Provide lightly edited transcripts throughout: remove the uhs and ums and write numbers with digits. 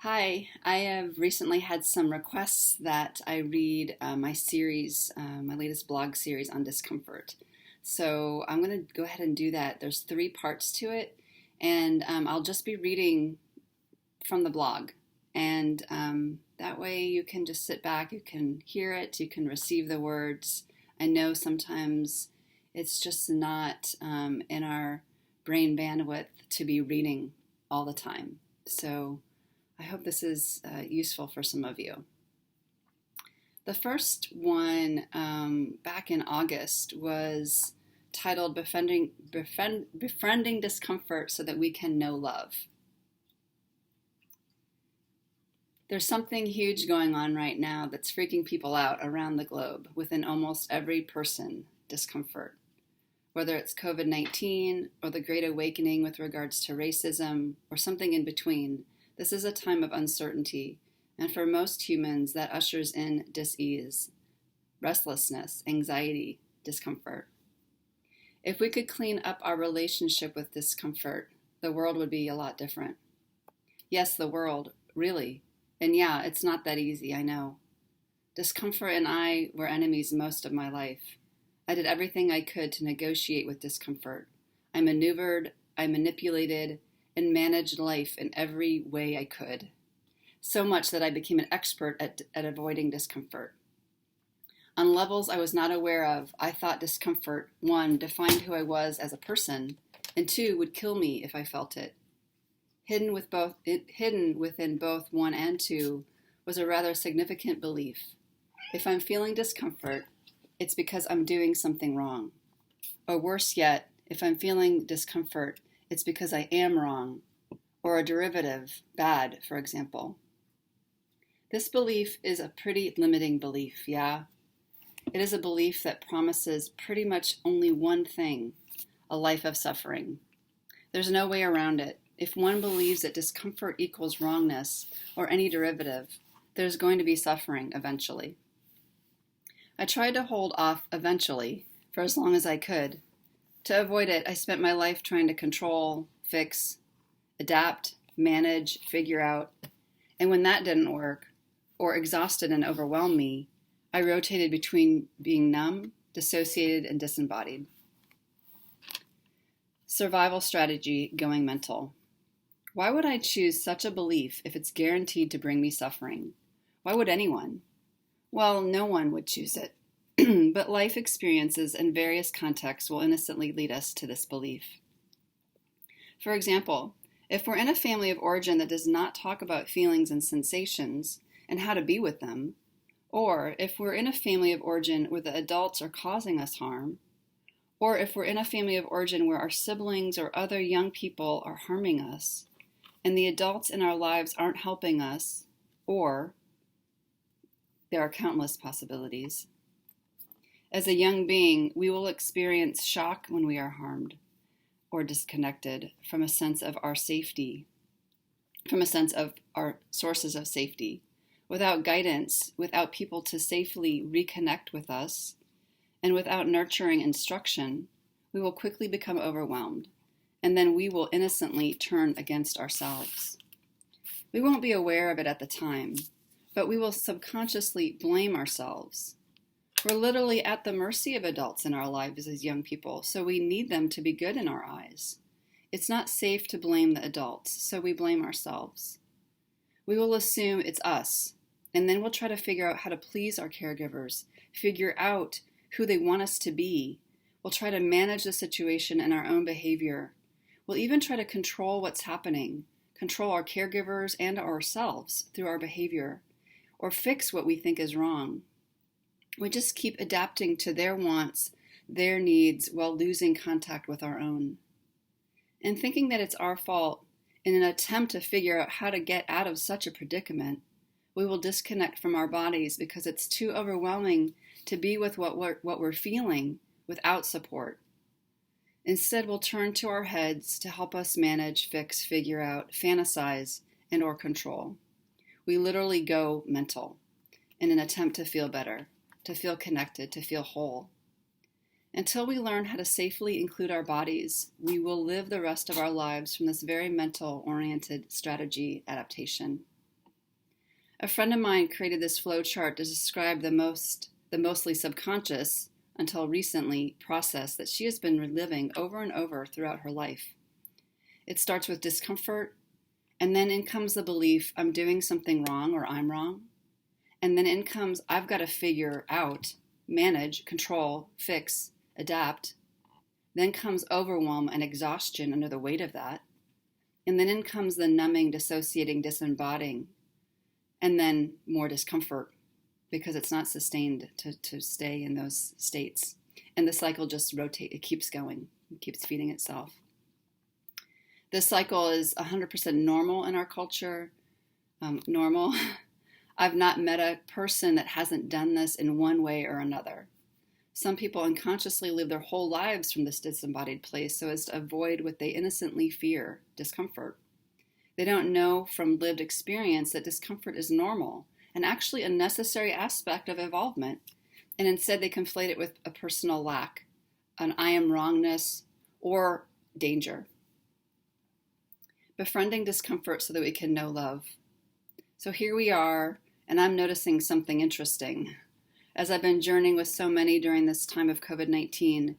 Hi, I have recently had some requests that I read my series, my latest blog series on discomfort. So I'm going to go ahead and do that. There's three parts to it, and I'll just be reading from the blog. And that way you can just sit back, you can hear it, you can receive the words. I know sometimes it's just not in our brain bandwidth to be reading all the time. So I hope this is useful for some of you. The first one back in August was titled Befriending Discomfort so that we can know love. There's something huge going on right now that's freaking people out around the globe within almost every person, discomfort. Whether it's COVID-19 or the Great Awakening with regards to racism or something in between, this is a time of uncertainty, and for most humans, that ushers in dis-ease, restlessness, anxiety, discomfort. If we could clean up our relationship with discomfort, the world would be a lot different. Yes, the world, really. And yeah, it's not that easy, I know. Discomfort and I were enemies most of my life. I did everything I could to negotiate with discomfort. I maneuvered, I manipulated, and managed life in every way I could. So much that I became an expert at avoiding discomfort. On levels I was not aware of, I thought discomfort, one, defined who I was as a person, and two, would kill me if I felt it. Hidden within both one and two was a rather significant belief. If I'm feeling discomfort, it's because I'm doing something wrong. Or worse yet, if I'm feeling discomfort, it's because I am wrong, or a derivative, bad, for example. This belief is a pretty limiting belief, yeah? It is a belief that promises pretty much only one thing, a life of suffering. There's no way around it. If one believes that discomfort equals wrongness, or any derivative, there's going to be suffering eventually. I tried to hold off eventually for as long as I could. To avoid it, I spent my life trying to control, fix, adapt, manage, figure out. And when that didn't work, or exhausted and overwhelmed me, I rotated between being numb, dissociated, and disembodied. Survival strategy, going mental. Why would I choose such a belief if it's guaranteed to bring me suffering? Why would anyone? Well, no one would choose it. But life experiences in various contexts will innocently lead us to this belief. For example, if we're in a family of origin that does not talk about feelings and sensations and how to be with them, or if we're in a family of origin where the adults are causing us harm, or if we're in a family of origin where our siblings or other young people are harming us, and the adults in our lives aren't helping us, or there are countless possibilities. As a young being, we will experience shock when we are harmed or disconnected from a sense of our safety, from a sense of our sources of safety. Without guidance, without people to safely reconnect with us, and without nurturing instruction, we will quickly become overwhelmed, and then we will innocently turn against ourselves. We won't be aware of it at the time, but we will subconsciously blame ourselves. We're literally at the mercy of adults in our lives as young people, so we need them to be good in our eyes. It's not safe to blame the adults, so we blame ourselves. We will assume it's us, and then we'll try to figure out how to please our caregivers, figure out who they want us to be. We'll try to manage the situation and our own behavior. We'll even try to control what's happening, control our caregivers and ourselves through our behavior, or fix what we think is wrong. We just keep adapting to their wants, their needs, while losing contact with our own. And thinking that it's our fault, in an attempt to figure out how to get out of such a predicament, we will disconnect from our bodies because it's too overwhelming to be with what we're feeling without support. Instead, we'll turn to our heads to help us manage, fix, figure out, fantasize, and or control. We literally go mental in an attempt to feel better, to feel connected, to feel whole. Until we learn how to safely include our bodies, we will live the rest of our lives from this very mental-oriented strategy adaptation. A friend of mine created this flow chart to describe the mostly subconscious, until recently, process that she has been reliving over and over throughout her life. It starts with discomfort, and then in comes the belief I'm doing something wrong or I'm wrong. And then in comes I've got to figure out, manage, control, fix, adapt. Then comes overwhelm and exhaustion under the weight of that. And then in comes the numbing, dissociating, disembodying, and then more discomfort because it's not sustained to stay in those states. And the cycle just rotates, it keeps going, it keeps feeding itself. This cycle is 100% normal in our culture. Normal. I've not met a person that hasn't done this in one way or another. Some people unconsciously live their whole lives from this disembodied place so as to avoid what they innocently fear, discomfort. They don't know from lived experience that discomfort is normal and actually a necessary aspect of evolvement, and instead they conflate it with a personal lack, an I am wrongness, or danger. Befriending discomfort so that we can know love. So here we are, and I'm noticing something interesting. As I've been journeying with so many during this time of COVID-19,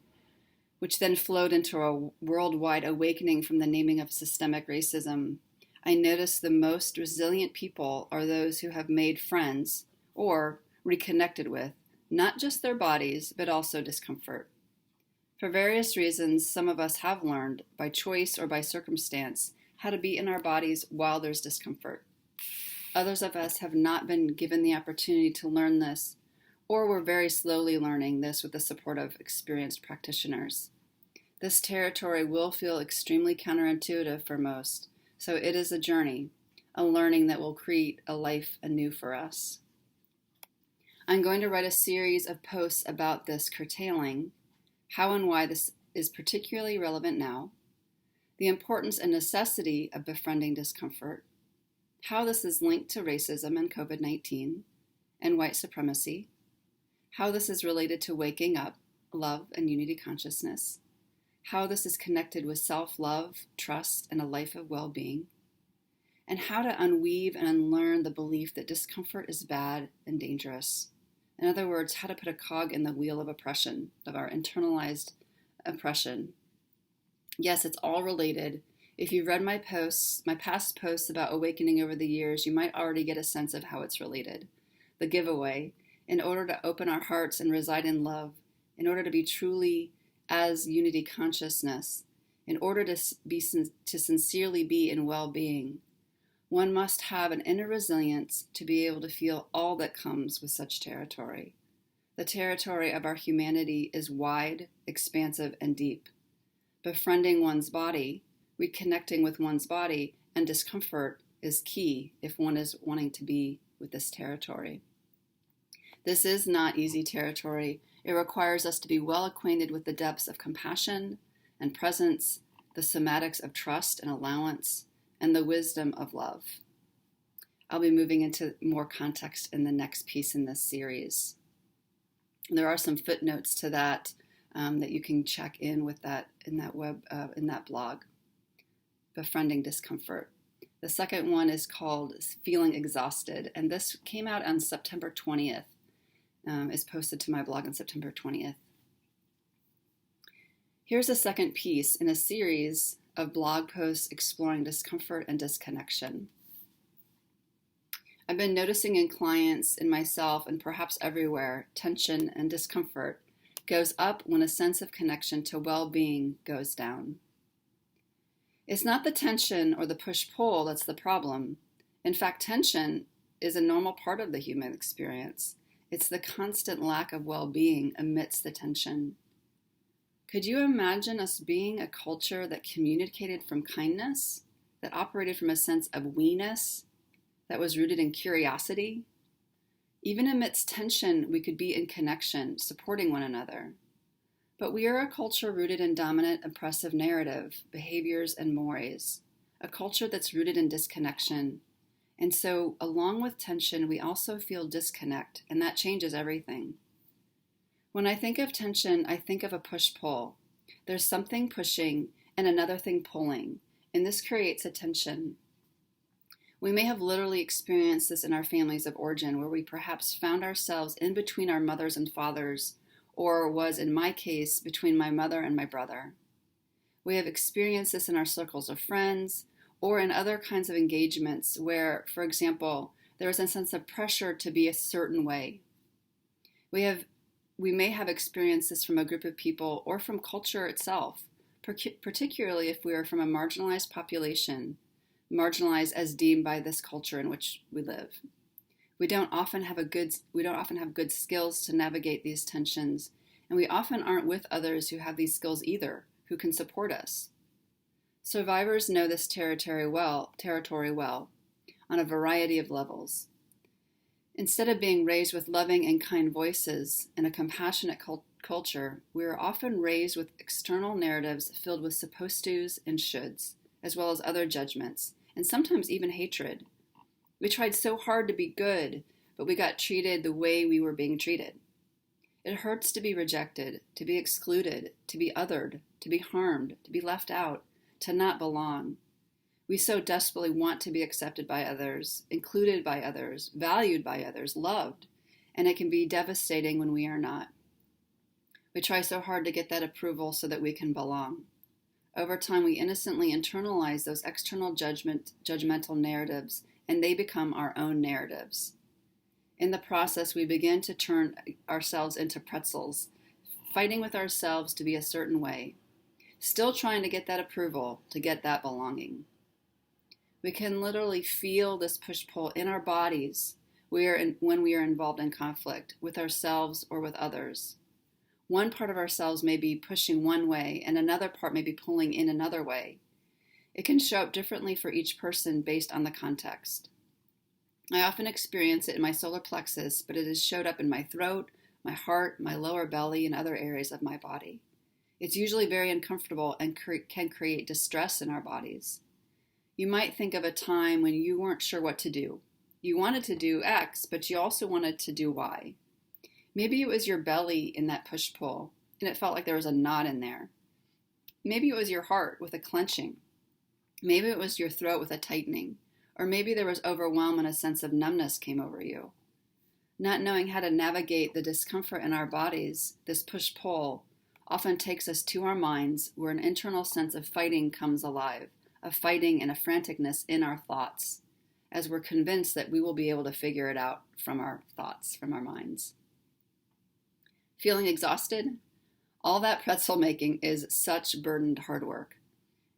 which then flowed into a worldwide awakening from the naming of systemic racism, I notice the most resilient people are those who have made friends or reconnected with not just their bodies, but also discomfort. For various reasons, some of us have learned, by choice or by circumstance, how to be in our bodies while there's discomfort. Others of us have not been given the opportunity to learn this, or we're very slowly learning this with the support of experienced practitioners. This territory will feel extremely counterintuitive for most, so it is a journey, a learning that will create a life anew for us. I'm going to write a series of posts about this curtailing, how and why this is particularly relevant now, the importance and necessity of befriending discomfort, how this is linked to racism and COVID-19 and white supremacy, how this is related to waking up, love, and unity consciousness, how this is connected with self-love, trust, and a life of well-being, and how to unweave and unlearn the belief that discomfort is bad and dangerous. In other words, how to put a cog in the wheel of oppression, of our internalized oppression. Yes, it's all related. If you've read my posts, my past posts about awakening over the years, you might already get a sense of how it's related. The giveaway: in order to open our hearts and reside in love, in order to be truly as unity consciousness, in order to sincerely be in well-being, one must have an inner resilience to be able to feel all that comes with such territory. The territory of our humanity is wide, expansive, and deep. Befriending one's body, reconnecting with one's body, and discomfort is key if one is wanting to be with this territory. This is not easy territory. It requires us to be well acquainted with the depths of compassion and presence, the somatics of trust and allowance, and the wisdom of love. I'll be moving into more context in the next piece in this series. There are some footnotes to that that you can check in with that in that blog. Befriending discomfort. The second one is called Feeling Exhausted, and this came out on September 20th. Is posted to my blog on September 20th. Here's a second piece in a series of blog posts exploring discomfort and disconnection. I've been noticing in clients, in myself, and perhaps everywhere, tension and discomfort goes up when a sense of connection to well-being goes down. It's not the tension or the push-pull that's the problem. In fact, tension is a normal part of the human experience. It's the constant lack of well-being amidst the tension. Could you imagine us being a culture that communicated from kindness, that operated from a sense of we-ness, that was rooted in curiosity? Even amidst tension, we could be in connection, supporting one another. But we are a culture rooted in dominant, oppressive narrative, behaviors, and mores, a culture that's rooted in disconnection. And so, along with tension, we also feel disconnect, and that changes everything. When I think of tension, I think of a push-pull. There's something pushing and another thing pulling, and this creates a tension. We may have literally experienced this in our families of origin, where we perhaps found ourselves in between our mothers and fathers, or was, in my case, between my mother and my brother. We have experienced this in our circles of friends, or in other kinds of engagements where, for example, there is a sense of pressure to be a certain way. We may have experienced this from a group of people or from culture itself, particularly if we are from a marginalized population, marginalized as deemed by this culture in which we live. We don't often have good skills to navigate these tensions, and we often aren't with others who have these skills either, who can support us. Survivors know this territory well, on a variety of levels. Instead of being raised with loving and kind voices and a compassionate culture, we are often raised with external narratives filled with supposed tos and shoulds, as well as other judgments, and sometimes even hatred. We tried so hard to be good, but we got treated the way we were being treated. It hurts to be rejected, to be excluded, to be othered, to be harmed, to be left out, to not belong. We so desperately want to be accepted by others, included by others, valued by others, loved, and it can be devastating when we are not. We try so hard to get that approval so that we can belong. Over time, we innocently internalize those external judgmental narratives, and they become our own narratives. In the process, we begin to turn ourselves into pretzels, fighting with ourselves to be a certain way, still trying to get that approval, to get that belonging. We can literally feel this push-pull in our bodies when we are involved in conflict with ourselves or with others. One part of ourselves may be pushing one way, and another part may be pulling in another way. It can show up differently for each person based on the context. I often experience it in my solar plexus, but it has showed up in my throat, my heart, my lower belly, and other areas of my body. It's usually very uncomfortable and can create distress in our bodies. You might think of a time when you weren't sure what to do. You wanted to do X, but you also wanted to do Y. Maybe it was your belly in that push-pull, and it felt like there was a knot in there. Maybe it was your heart with a clenching. Maybe it was your throat with a tightening. Or maybe there was overwhelm and a sense of numbness came over you. Not knowing how to navigate the discomfort in our bodies, this push-pull, often takes us to our minds where an internal sense of fighting comes alive, of fighting and a franticness in our thoughts, as we're convinced that we will be able to figure it out from our thoughts, from our minds. Feeling exhausted? All that pretzel making is such burdened hard work.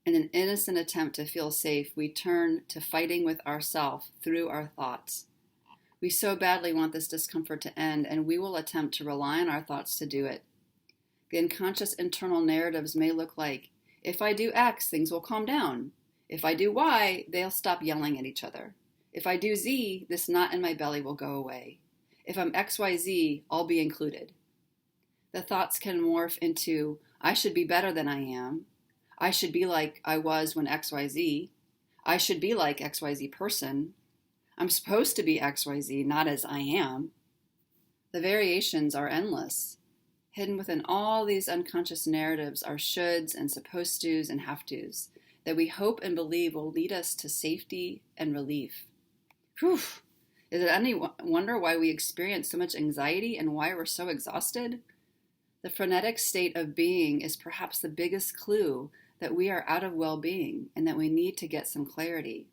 In an innocent attempt to feel safe, we turn to fighting with ourselves through our thoughts. We so badly want this discomfort to end, and we will attempt to rely on our thoughts to do it. The unconscious internal narratives may look like, if I do X, things will calm down. If I do Y, they'll stop yelling at each other. If I do Z, this knot in my belly will go away. If I'm XYZ, I'll be included. The thoughts can morph into, I should be better than I am. I should be like I was when XYZ. I should be like XYZ person. I'm supposed to be XYZ, not as I am. The variations are endless. Hidden within all these unconscious narratives are shoulds and supposed tos and have tos that we hope and believe will lead us to safety and relief. Whew! Is it any wonder why we experience so much anxiety and why we're so exhausted? The frenetic state of being is perhaps the biggest clue that we are out of well-being and that we need to get some clarity.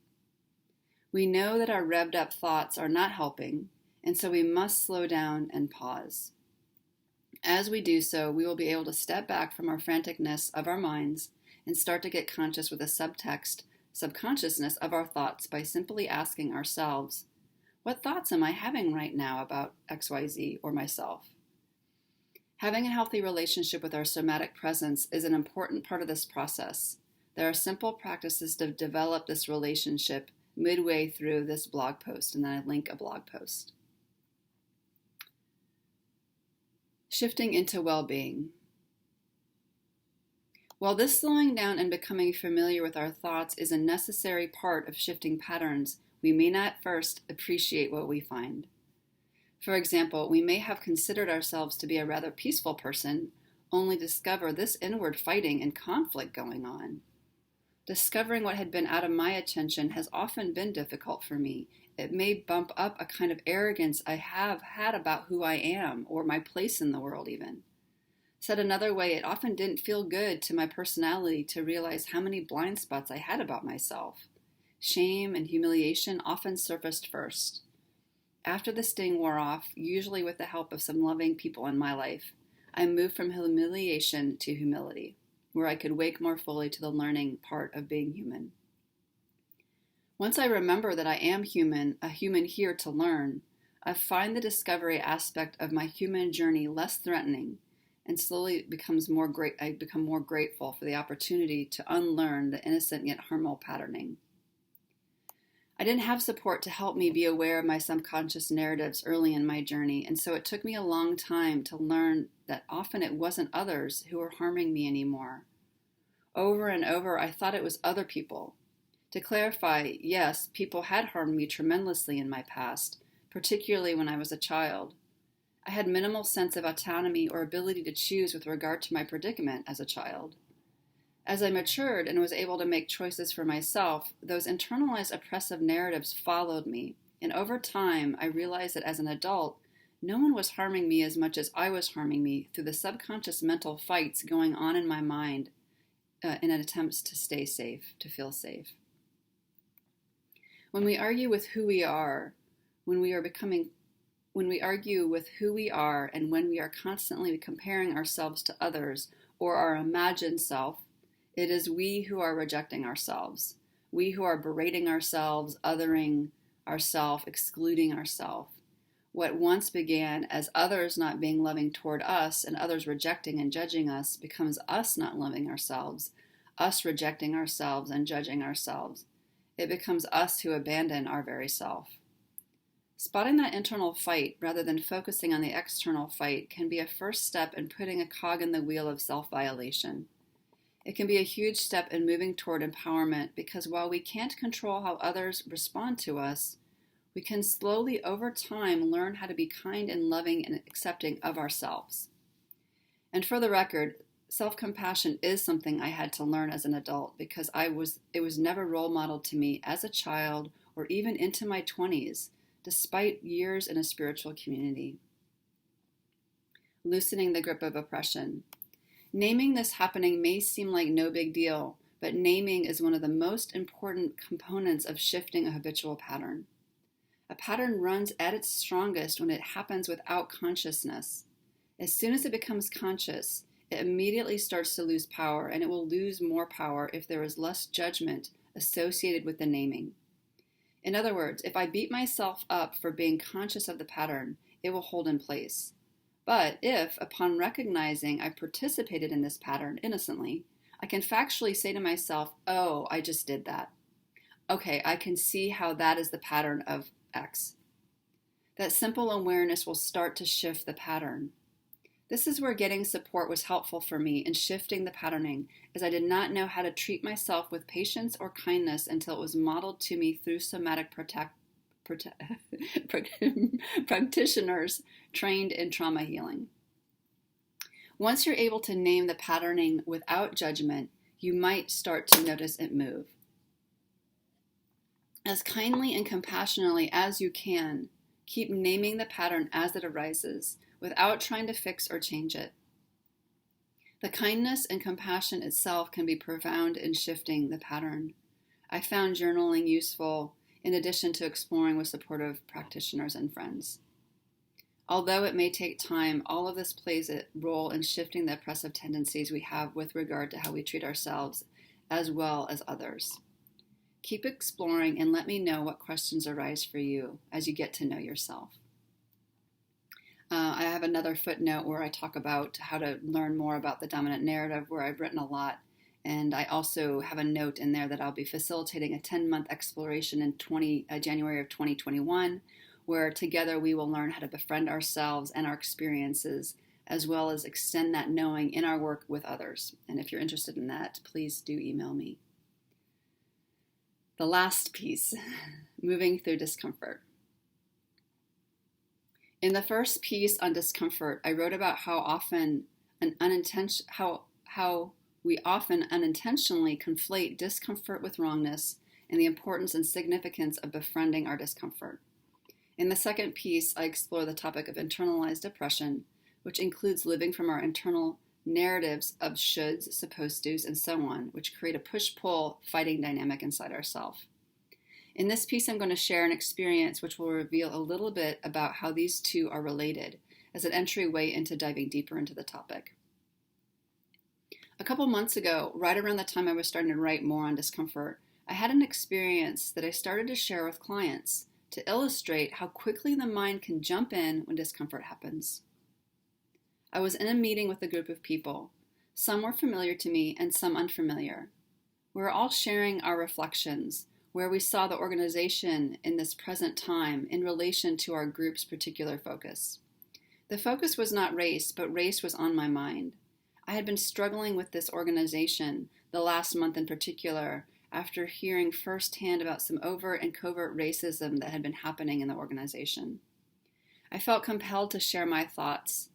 We know that our revved up thoughts are not helping, and so we must slow down and pause. As we do so, we will be able to step back from our franticness of our minds and start to get conscious with the subconsciousness of our thoughts by simply asking ourselves, what thoughts am I having right now about XYZ or myself? Having a healthy relationship with our somatic presence is an important part of this process. There are simple practices to develop this relationship midway through this blog post, and then I link a blog post. Shifting into well-being. While this slowing down and becoming familiar with our thoughts is a necessary part of shifting patterns, we may not first appreciate what we find. For example, we may have considered ourselves to be a rather peaceful person, only discover this inward fighting and conflict going on. Discovering what had been out of my attention has often been difficult for me. It may bump up a kind of arrogance I have had about who I am or my place in the world even. Said another way, it often didn't feel good to my personality to realize how many blind spots I had about myself. Shame and humiliation often surfaced first. After the sting wore off, usually with the help of some loving people in my life, I moved from humiliation to humility, where I could wake more fully to the learning part of being human. Once I remember that I am human, a human here to learn, I find the discovery aspect of my human journey less threatening, and slowly I become more grateful for the opportunity to unlearn the innocent yet harmful patterning. I didn't have support to help me be aware of my subconscious narratives early in my journey, and so it took me a long time to learn that often it wasn't others who were harming me anymore. Over and over, I thought it was other people. To clarify, yes, people had harmed me tremendously in my past, particularly when I was a child. I had minimal sense of autonomy or ability to choose with regard to my predicament as a child. As I matured and was able to make choices for myself, those internalized oppressive narratives followed me, and over time I realized that as an adult, no one was harming me as much as I was harming me through the subconscious mental fights going on in my mind in an attempt to stay safe, to feel safe. When we argue with who we are, when we argue with who we are and when we are constantly comparing ourselves to others or our imagined self, it is we who are rejecting ourselves. We who are berating ourselves, othering ourselves, excluding ourselves. What once began as others not being loving toward us and others rejecting and judging us becomes us not loving ourselves, us rejecting ourselves and judging ourselves. It becomes us who abandon our very self. Spotting that internal fight rather than focusing on the external fight can be a first step in putting a cog in the wheel of self-violation. It can be a huge step in moving toward empowerment because while we can't control how others respond to us, we can slowly over time learn how to be kind and loving and accepting of ourselves. And for the record, self-compassion is something I had to learn as an adult because it was never role modeled to me as a child or even into my 20s, despite years in a spiritual community. Loosening the grip of oppression. Naming this happening may seem like no big deal, but naming is one of the most important components of shifting a habitual pattern. A pattern runs at its strongest when it happens without consciousness. As soon as it becomes conscious, it immediately starts to lose power, and it will lose more power if there is less judgment associated with the naming. In other words, if I beat myself up for being conscious of the pattern, it will hold in place. But if, upon recognizing I participated in this pattern innocently, I can factually say to myself, oh, I just did that. Okay, I can see how that is the pattern of X. That simple awareness will start to shift the pattern. This is where getting support was helpful for me in shifting the patterning, as I did not know how to treat myself with patience or kindness until it was modeled to me through somatic practitioners trained in trauma healing. Once you're able to name the patterning without judgment, you might start to notice it move. As kindly and compassionately as you can, keep naming the pattern as it arises, without trying to fix or change it. The kindness and compassion itself can be profound in shifting the pattern. I found journaling useful in addition to exploring with supportive practitioners and friends. Although it may take time, all of this plays a role in shifting the oppressive tendencies we have with regard to how we treat ourselves as well as others. Keep exploring and let me know what questions arise for you as you get to know yourself. I have another footnote where I talk about how to learn more about the dominant narrative, where I've written a lot. And I also have a note in there that I'll be facilitating a 10-month exploration in January of 2021, where together we will learn how to befriend ourselves and our experiences, as well as extend that knowing in our work with others. And if you're interested in that, please do email me. The last piece, moving through discomfort. In the first piece on discomfort, I wrote about how often how we often unintentionally conflate discomfort with wrongness and the importance and significance of befriending our discomfort. In the second piece, I explore the topic of internalized depression, which includes living from our internal narratives of shoulds, supposed tos, and so on, which create a push-pull fighting dynamic inside ourselves. In this piece, I'm going to share an experience which will reveal a little bit about how these two are related as an entryway into diving deeper into the topic. A couple months ago, right around the time I was starting to write more on discomfort, I had an experience that I started to share with clients to illustrate how quickly the mind can jump in when discomfort happens. I was in a meeting with a group of people. Some were familiar to me and some unfamiliar. We were all sharing our reflections, where we saw the organization in this present time in relation to our group's particular focus. The focus was not race, but race was on my mind. I had been struggling with this organization the last month in particular after hearing firsthand about some overt and covert racism that had been happening in the organization. I felt compelled to share my thoughts.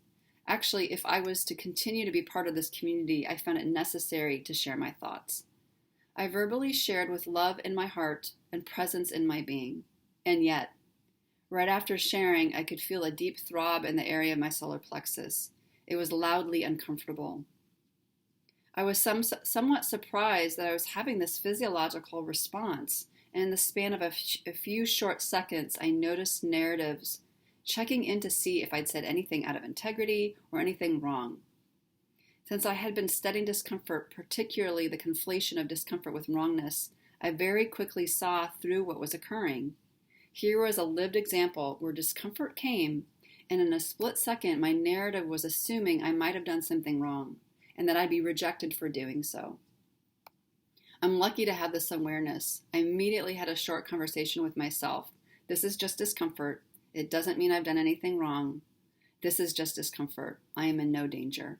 Actually, if I was to continue to be part of this community, I found it necessary to share my thoughts. I verbally shared with love in my heart and presence in my being. And yet, right after sharing, I could feel a deep throb in the area of my solar plexus. It was loudly uncomfortable. I was somewhat surprised that I was having this physiological response, and in the span of a few short seconds, I noticed narratives checking in to see if I'd said anything out of integrity or anything wrong. Since I had been studying discomfort, particularly the conflation of discomfort with wrongness, I very quickly saw through what was occurring. Here was a lived example where discomfort came, and in a split second, my narrative was assuming I might have done something wrong, and that I'd be rejected for doing so. I'm lucky to have this awareness. I immediately had a short conversation with myself. This is just discomfort. It doesn't mean I've done anything wrong. This is just discomfort. I am in no danger.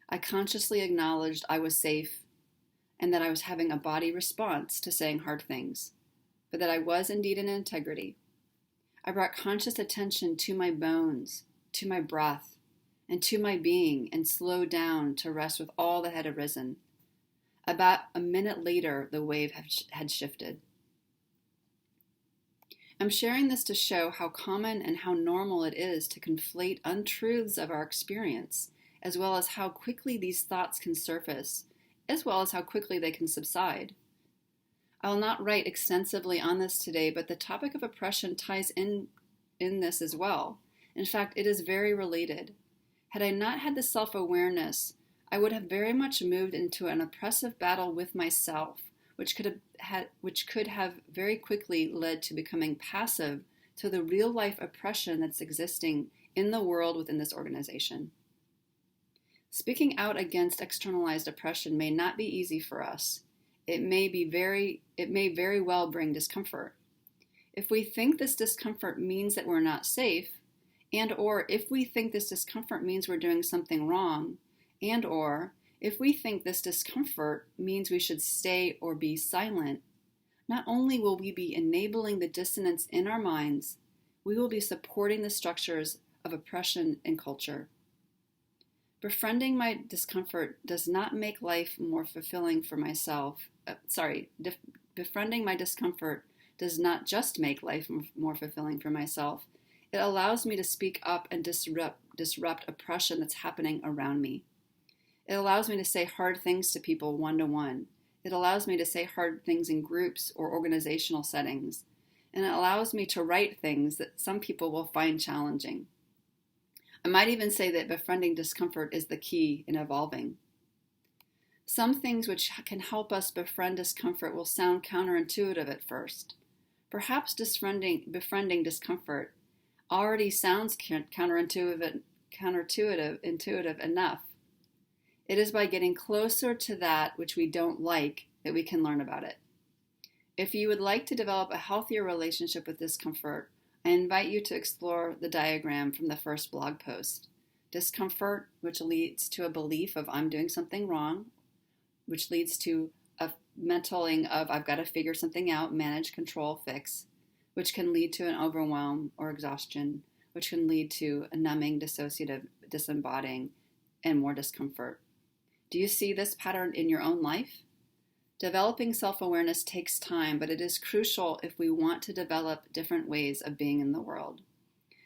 I consciously acknowledged I was safe and that I was having a body response to saying hard things, but that I was indeed in integrity. I brought conscious attention to my bones, to my breath, and to my being, and slowed down to rest with all that had arisen. About a minute later, the wave had shifted. I'm sharing this to show how common and how normal it is to conflate untruths of our experience, as well as how quickly these thoughts can surface, as well as how quickly they can subside. I will not write extensively on this today, but the topic of oppression ties in this as well. In fact, it is very related. Had I not had the self-awareness, I would have very much moved into an oppressive battle with myself, which could have very quickly led to becoming passive to the real-life oppression that's existing in the world within this organization. Speaking out against externalized oppression may not be easy for us. It may very well bring discomfort. If we think this discomfort means that we're not safe, and or if we think this discomfort means we're doing something wrong, and or if we think this discomfort means we should stay or be silent, not only will we be enabling the dissonance in our minds, we will be supporting the structures of oppression and culture. Befriending my discomfort does not make life more fulfilling for myself. Befriending my discomfort does not just make life more fulfilling for myself. It allows me to speak up and disrupt oppression that's happening around me. It allows me to say hard things to people one-to-one. It allows me to say hard things in groups or organizational settings. And it allows me to write things that some people will find challenging. I might even say that befriending discomfort is the key in evolving. Some things which can help us befriend discomfort will sound counterintuitive at first. Perhaps befriending discomfort already sounds counterintuitive enough. It is by getting closer to that which we don't like that we can learn about it. If you would like to develop a healthier relationship with discomfort, I invite you to explore the diagram from the first blog post. Discomfort, which leads to a belief of I'm doing something wrong, which leads to a mentaling of I've got to figure something out, manage, control, fix, which can lead to an overwhelm or exhaustion, which can lead to a numbing, dissociative, disembodying, and more discomfort. Do you see this pattern in your own life? Developing self-awareness takes time, but it is crucial if we want to develop different ways of being in the world.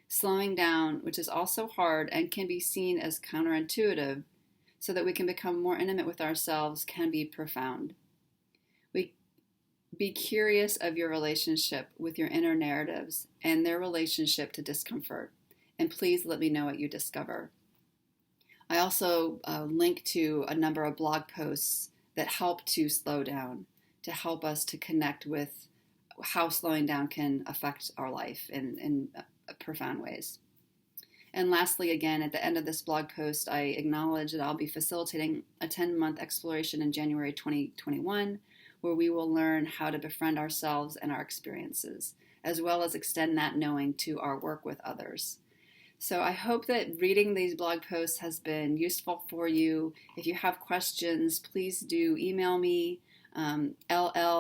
Slowing down, which is also hard and can be seen as counterintuitive, so that we can become more intimate with ourselves, can be profound. Be curious of your relationship with your inner narratives and their relationship to discomfort, and please let me know what you discover. I also link to a number of blog posts that help to slow down, to help us to connect with how slowing down can affect our life in profound ways. And lastly, again, at the end of this blog post, I acknowledge that I'll be facilitating a 10-month exploration in January 2021, where we will learn how to befriend ourselves and our experiences, as well as extend that knowing to our work with others. So I hope that reading these blog posts has been useful for you. If you have questions, please do email me, LLMEUS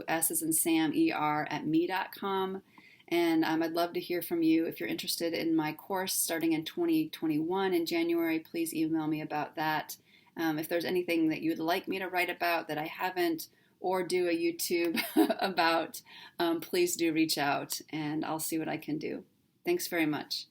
as in Sam, ER at me.com. And I'd love to hear from you. If you're interested in my course starting in 2021 in January, please email me about that. If there's anything that you'd like me to write about that I haven't, or do a YouTube about, please do reach out and I'll see what I can do. Thanks very much.